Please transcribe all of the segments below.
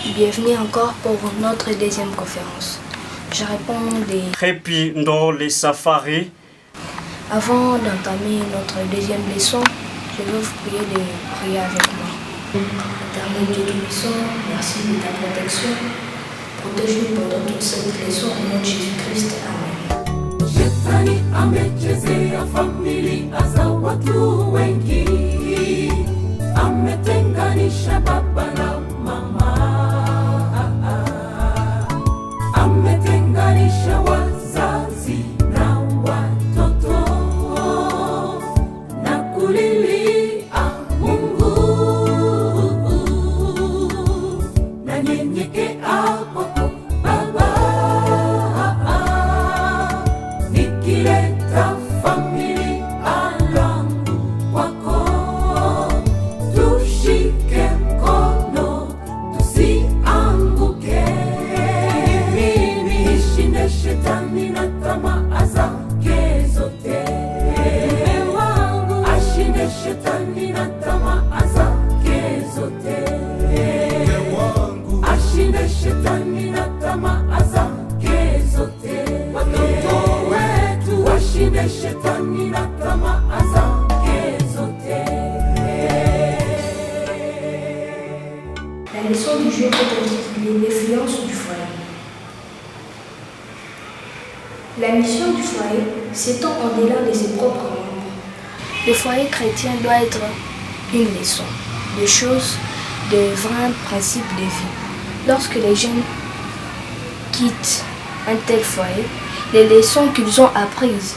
Bienvenue encore pour notre deuxième conférence. Je réponds des... Répit dans les safaris. Avant d'entamer notre deuxième leçon, je veux vous prier de prier avec moi. Éternel Dieu Tout-Puissant, merci de ta protection. Protège-nous pendant toute cette leçon au nom de Jésus-Christ. Amen. Shetani amechezea familia za watu wengi, ametenganisha baba na mama, ametenganisha wazazi na watoto, na kulilia Mungu, na nyenyekea kwako Baba, nikileta familia langu kwako, tushike mkono tusianguke, nishinde shetani na tamaa zake zote, ashinde shetani na tamaa zake zote, ashinde shetani na tamaa zake zote, watoto wetu washinde shetani na tamaa zake zote. La leçon du jour est intitulée l'influence du foyer. La mission du foyer s'étend au-delà de ses propres membres. Le foyer chrétien doit être une leçon de choses, de vrais principes de vie. Lorsque les jeunes quittent un tel foyer, les leçons qu'ils ont apprises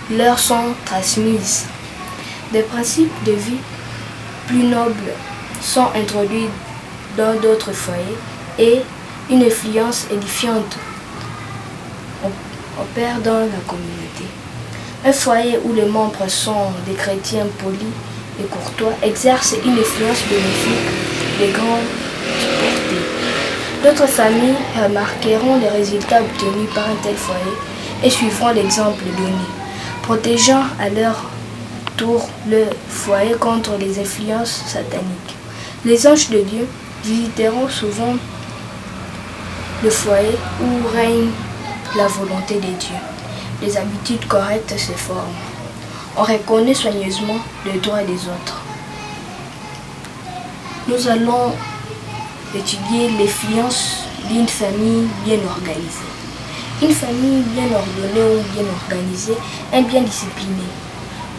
leur sont transmises. Des principes de vie plus nobles sont introduits dans d'autres foyers et une influence édifiante opère dans la communauté. Un foyer où les membres sont des chrétiens polis et courtois exerce une influence bénéfique de grande portée. D'autres familles remarqueront les résultats obtenus par un tel foyer et suivront l'exemple donné, protégeant à leur tour le foyer contre les influences sataniques. Les anges de Dieu visiteront souvent le foyer où règne la volonté de Dieu. Les habitudes correctes se forment. On reconnaît soigneusement les droits des autres. Nous allons étudier l'influence d'une famille bien organisée. Une famille bien ordonnée ou bien organisée est bien disciplinée.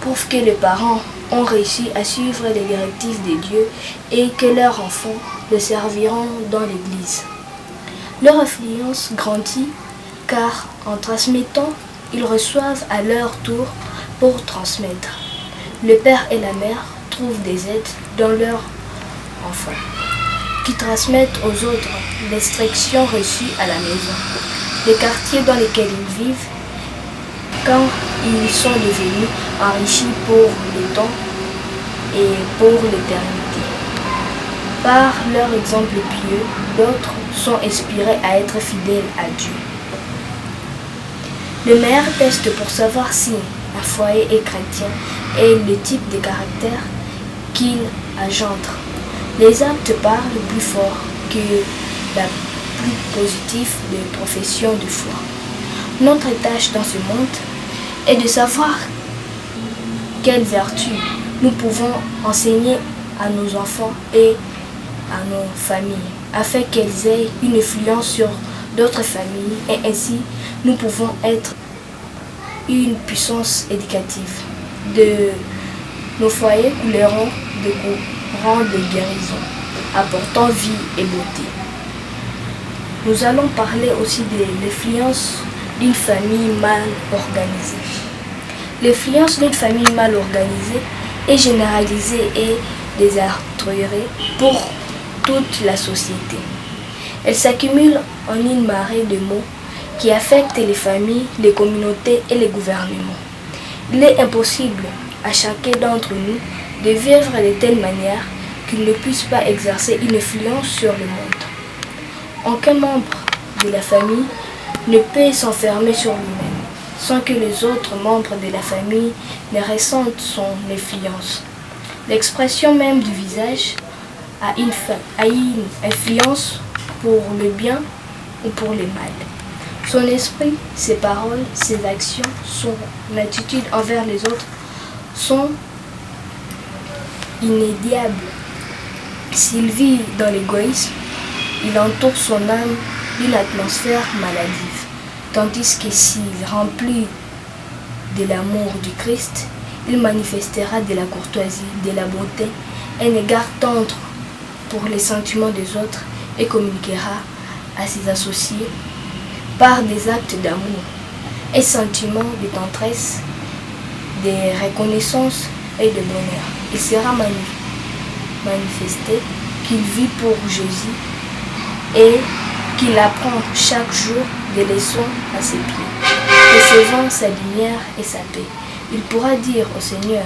Prouve que les parents ont réussi à suivre les directives de Dieu et que leurs enfants le serviront dans l'Église. Leur influence grandit car en transmettant, ils reçoivent à leur tour pour transmettre. Le père et la mère trouvent des aides dans leurs enfants, qui transmettent aux autres l'instruction reçue à la maison. Les quartiers dans lesquels ils vivent, quand ils sont devenus enrichis pour le temps et pour l'éternité. Par leur exemple pieux, d'autres sont inspirés à être fidèles à Dieu. Le meilleur test pour savoir si un foyer est chrétien est le type de caractère qu'il engendre. Les actes parlent plus fort que la plus positive des professions de foi. Notre tâche dans ce monde est de savoir quelles vertus nous pouvons enseigner à nos enfants et à nos familles, afin qu'elles aient une influence sur d'autres familles et ainsi nous pouvons être une puissance éducative. De nos foyers couleront de courants de guérison, apportant vie et beauté. Nous allons parler aussi de l'influence d'une famille mal organisée. L'influence d'une famille mal organisée est généralisée et désastreuse pour toute la société. Elle s'accumule en une marée de maux qui affectent les familles, les communautés et les gouvernements. Il est impossible à chacun d'entre nous de vivre de telle manière qu'il ne puisse pas exercer une influence sur le monde. Aucun membre de la famille ne peut s'enfermer sur lui-même sans que les autres membres de la famille ne ressentent son influence. L'expression même du visage a une influence pour le bien ou pour le mal. Son esprit, ses paroles, ses actions, son attitude envers les autres sont inédiables. S'il vit dans l'égoïsme, il entoure son âme d'une atmosphère maladive, tandis que s'il remplit de l'amour du Christ, il manifestera de la courtoisie, de la bonté, un égard tendre pour les sentiments des autres et communiquera à ses associés par des actes d'amour, un sentiment de tendresse, de reconnaissance et de bonheur. Il sera manifesté qu'il vit pour Jésus et qu'il apprend chaque jour des leçons à ses pieds, recevant sa lumière et sa paix. Il pourra dire au Seigneur,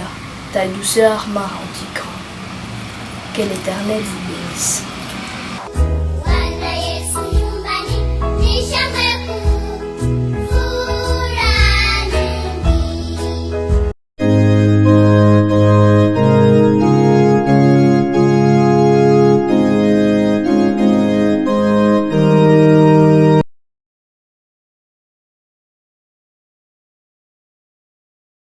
ta douceur m'a rendu grand. Que l'Éternel vous bénisse.